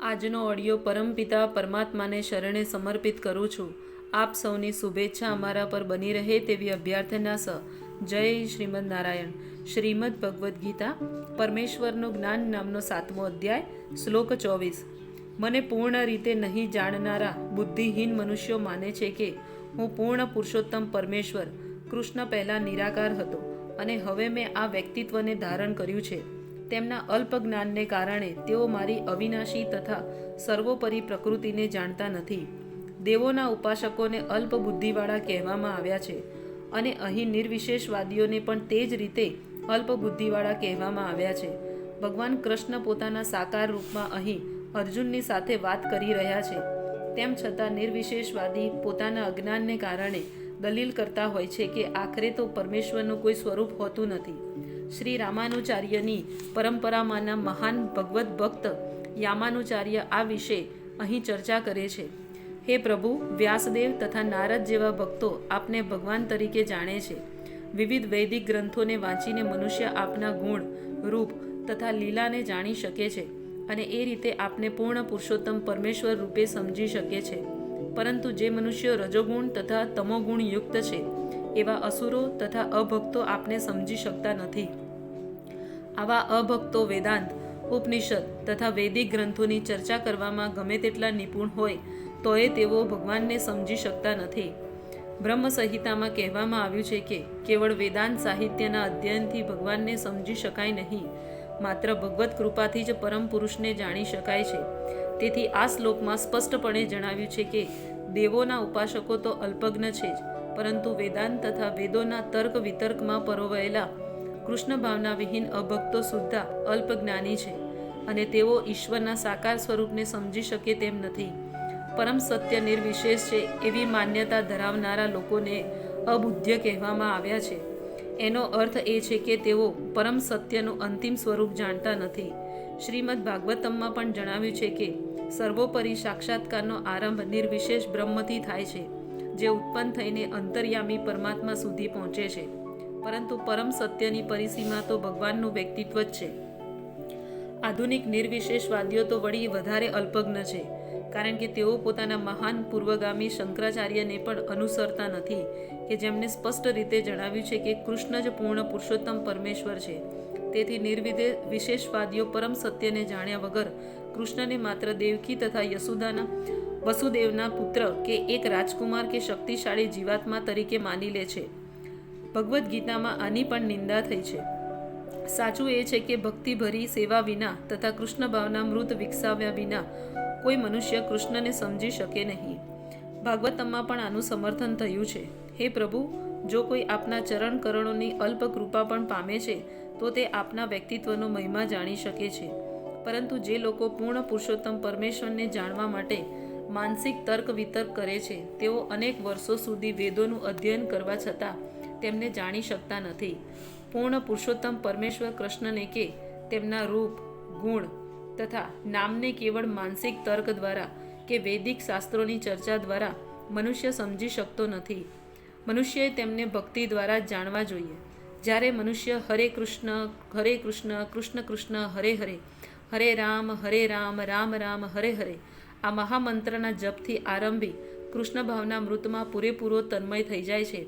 આજનો ઓડિયો પરમપિતા પરમાત્માને શરણે સમર્પિત કરું છું. આપ સૌની શુભેચ્છા અમારા પર બની રહે તેવી અભ્યર્થના સહ. જય શ્રીમદ નારાયણ. શ્રીમદ ભગવદ્ ગીતા પરમેશ્વરનું જ્ઞાન નામનો 7મો અધ્યાય, શ્લોક 24. મને પૂર્ણ રીતે નહીં જાણનારા બુદ્ધિહીન મનુષ્યો માને છે કે હું પૂર્ણ પુરુષોત્તમ પરમેશ્વર કૃષ્ણ પહેલાં નિરાકાર હતો અને હવે મેં આ વ્યક્તિત્વને ધારણ કર્યું છે. તેમના અલ્પ જ્ઞાનને કારણે તેઓ મારી અવિનાશી તથા સર્વોપરી પ્રકૃતિને જાણતા નથી. દેવોના ઉપાસકોને અલ્પ બુદ્ધિવાળા કહેવામાં આવ્યા છે અને અહીં નિર્વિશેષવાદીઓને પણ તે જ રીતે અલ્પ બુદ્ધિવાળા કહેવામાં આવ્યા છે. ભગવાન કૃષ્ણ પોતાના સાકાર રૂપમાં અહીં અર્જુનની સાથે વાત કરી રહ્યા છે. તેમ છતાં નિર્વિશેષવાદી પોતાના અજ્ઞાનને કારણે દલીલ કરતા હોય છે કે આખરે તો પરમેશ્વરનું કોઈ સ્વરૂપ હોતું નથી. શ્રી રામાનુચાર્યની પરંપરામાંના મહાન ભગવદ્ ભક્ત યામાનુચાર્ય આ વિશે અહીં ચર્ચા કરે છે. હે પ્રભુ, વ્યાસદેવ તથા નારદ જેવા ભક્તો આપને ભગવાન તરીકે જાણે છે. વિવિધ વૈદિક ગ્રંથોને વાંચીને મનુષ્ય આપના ગુણ, રૂપ તથા લીલાને જાણી શકે છે અને એ રીતે આપને પૂર્ણ પુરુષોત્તમ પરમેશ્વર રૂપે સમજી શકે છે. પરંતુ જે મનુષ્યો રજોગુણ તથા તમોગુણ યુક્ત છે એવા અસુરો તથા અભક્તો આપને સમજી શકતા નથી. આવા અભક્તો વેદાંત, ઉપનિષદ તથા વૈદિક ગ્રંથોની ચર્ચા કરવામાં ગમે તેટલા નિપુણ હોય તોય તેઓ ભગવાનને સમજી શકતા નથી. બ્રહ્મ સંહિતામાં કહેવામાં આવ્યું છે કે કેવળ વેદાંત સાહિત્યના અધ્યયનથી ભગવાનને સમજી શકાય નહીં, માત્ર ભગવત કૃપાથી જ પરમ પુરુષને જાણી શકાય છે. તેથી આ શ્લોકમાં સ્પષ્ટપણે જણાવ્યું છે કે દેવોના ઉપાસકો તો અલ્પજ્ઞ છે જ, પરંતુ વેદાંત તથા વેદોના તર્ક વિતર્કમાં પરોવાયેલા કૃષ્ણ ભાવના વિહીન અભક્તો સુદ્ધા અલ્પજ્ઞાની છે અને તેઓ ઈશ્વરના સાકાર સ્વરૂપને સમજી શકે તેમ નથી. પરમ સત્ય નિર્વિશેષ છે એવી માન્યતા ધરાવનારા લોકોને અબુદ્ધ કહેવામાં આવ્યા છે. એનો અર્થ એ છે કે તેઓ પરમ સત્યનું અંતિમ સ્વરૂપ જાણતા નથી. શ્રીમદ ભાગવતમમાં પણ જણાવ્યું છે કે સર્વોપરી સાક્ષાત્કારનો આરંભ નિર્વિશેષ બ્રહ્મથી થાય છે, જે ઉત્પન્ન થઈને અંતર્યામી પરમાત્મા સુધી પહોંચે છે. પરંતુ પરમ સત્યની પરિસીમા તો ભગવાનનું વ્યક્તિત્વ જ છે. આધુનિક નિર્વિશેષવાદીઓ તો વળી વધારે અલ્પજ્ઞ છે, કારણ કે તેઓ પોતાના મહાન પૂર્વગામી શંકરાચાર્યને પણ અનુસરતા નથી કે જેમને સ્પષ્ટ રીતે જણાવ્યું છે કે કૃષ્ણ જ પૂર્ણ પુરુષોત્તમ પરમેશ્વર છે. તેથી નિર્વિશેષવાદીઓ પરમ સત્યને જાણ્યા વગર કૃષ્ણને માત્ર દેવકી તથા યશોદાના વસુદેવના પુત્ર કે એક રાજકુમાર કે શક્તિશાળી જીવાત્મા તરીકે માની લે છે. ભગવદ્ ગીતામાં આની પણ નિંદા થઈ છે. સાચું એ છે કે ભક્તિભરી સેવા વિના તથા કૃષ્ણ ભાવના મૃત વિકસાવ્યા વિના કોઈ મનુષ્ય કૃષ્ણને સમજી શકે નહીં. ભાગવતમમાં પણ આનું સમર્થન થયું છે. હે પ્રભુ, જો કોઈ આપના ચરણ કરણોની અલ્પ કૃપા પણ પામે છે તો તે આપના વ્યક્તિત્વનો મહિમા જાણી શકે છે. પરંતુ જે લોકો પૂર્ણ પુરુષોત્તમ પરમેશ્વરને જાણવા માટે માનસિક તર્ક વિતર્ક કરે છે તેઓ અનેક વર્ષો સુધી વેદોનું અધ્યયન કરવા છતાં તેમને જાણી શકતા નથી. પૂર્ણ પુરુષોત્તમ પરમેશ્વર કૃષ્ણને કે તેમના રૂપ, ગુણ તથા નામને કેવળ માનસિક તર્ક દ્વારા કે વૈદિક શાસ્ત્રોની ચર્ચા દ્વારા મનુષ્ય સમજી શકતો નથી. મનુષ્યએ તેમને ભક્તિ દ્વારા જ જાણવા જોઈએ. જ્યારે મનુષ્ય હરે કૃષ્ણ કૃષ્ણ કૃષ્ણ હરે હરે, હરે રામ રામ રામ હરે હરે આ મહામંત્રના જપથી આરંભી કૃષ્ણ ભાવના મૃતમાં પૂરેપૂરો તન્મય થઈ જાય છે,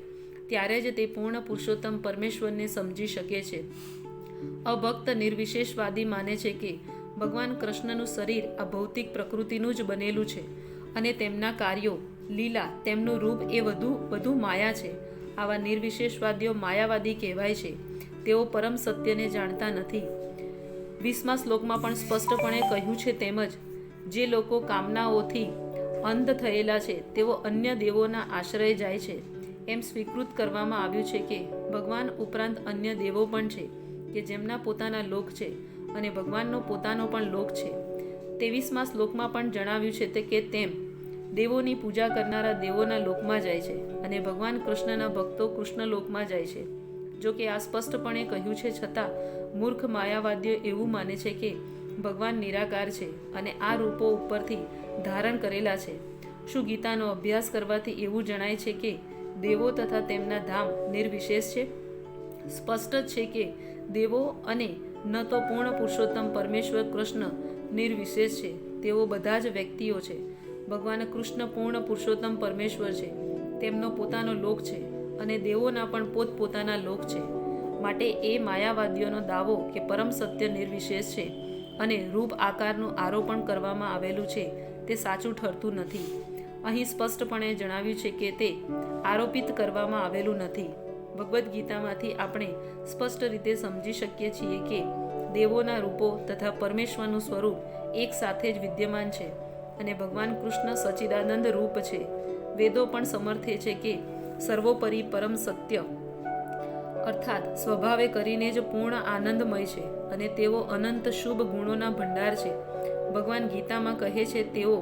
ત્યારે જ તે પૂર્ણ પુરુષોત્તમ પરમેશ્વરને સમજી શકે છે. અભક્ત નિર્વિશેષવાદી માને છે કે ભગવાન કૃષ્ણનું શરીર આ ભૌતિક પ્રકૃતિનું જ બનેલું છે અને તેમના કાર્યો, લીલા, તેમનું રૂપ એ વધુ માયા છે. આવા નિર્વિશેષવાદીઓ માયાવાદી કહેવાય છે. તેઓ પરમ સત્યને જાણતા નથી. 20મા શ્લોકમાં પણ સ્પષ્ટપણે કહ્યું છે તેમજ જે લોકો કામનાઓથી અંધ થયેલા છે તેઓ અન્ય દેવોના આશ્રય જાય છે. એમ સ્વીકૃત કરવામાં આવ્યું છે કે ભગવાન ઉપરાંત અન્ય દેવો પણ છે કે જેમના પોતાના લોક છે અને ભગવાનનો પોતાનો પણ લોક છે. 23મા શ્લોકમાં પણ જણાવ્યું છે કે તેમ દેવોની પૂજા કરનારા દેવોના લોકમાં જાય છે અને ભગવાન કૃષ્ણના ભક્તો કૃષ્ણ લોકમાં જાય છે. જો કે આ સ્પષ્ટપણે કહ્યું છે છતાં મૂર્ખ માયાવાદીઓ એવું માને છે કે ભગવાન નિરાકાર છે અને આ રૂપો ઉપરથી ધારણ કરેલા છે. શું ગીતાનો અભ્યાસ કરવાથી એવું જણાય છે કે દેવો તથા તેમના ધામ નિર્વિશેષ છે? સ્પષ્ટ છે કે દેવો અને ન તો પૂર્ણ પુરુષોત્તમ પરમેશ્વર કૃષ્ણ નિર્વિશેષ છે. તેઓ બધા જ વ્યક્તિઓ છે. ભગવાન કૃષ્ણ પૂર્ણ પુરુષોત્તમ પરમેશ્વર છે. તેમનો પોતાનો લોક છે અને દેવોના પણ પોતપોતાના લોક છે. માટે એ માયાવાદીઓનો દાવો કે પરમ સત્ય નિર્વિશેષ છે અને રૂપ આકારનું આરોપણ કરવામાં આવેલું છે તે સાચું ઠરતું નથી. અહીં સ્પષ્ટપણે જણાવ્યું છે કે તે આરોપિત કરવામાં આવેલું નથી. ભગવદ્ ગીતામાંથી આપણે સ્પષ્ટ રીતે સમજી શકીએ છીએ કે દેવોના રૂપો તથા પરમેશ્વરનું સ્વરૂપ એક સાથે જ વિદ્યમાન છે અને ભગવાન કૃષ્ણ સચ્ચિદાનંદ રૂપ છે. વેદો પણ સમર્થે છે કે સર્વોપરી પરમ સત્ય અર્થાત સ્વભાવે કરીને જ પૂર્ણ આનંદમય છે અને તેઓ અનંત શુભ ગુણોના ભંડાર છે. ભગવાન ગીતામાં કહે છે તેઓ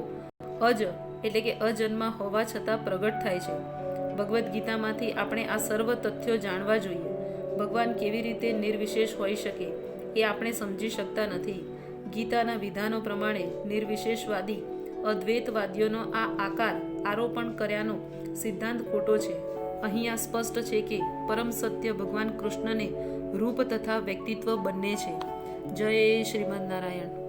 અજ એટલે કે અજન્મા હોવા છતાં પ્રગટ થાય છે. ભગવદ્ ગીતામાંથી આપણે આ સર્વ તથ્યો જાણવા જોઈએ. ભગવાન કેવી રીતે નિર્વિશેષ હોઈ શકે એ આપણે સમજી શકતા નથી. ગીતાના વિધાનો પ્રમાણે નિર્વિશેષવાદી અદ્વૈતવાદીઓનો આ આરોપણ કર્યાનો સિદ્ધાંત ખોટો છે. અહીં આ સ્પષ્ટ છે કે પરમ સત્ય ભગવાન કૃષ્ણને રૂપ તથા વ્યક્તિત્વ બંને છે. જય શ્રીમદ નારાયણ.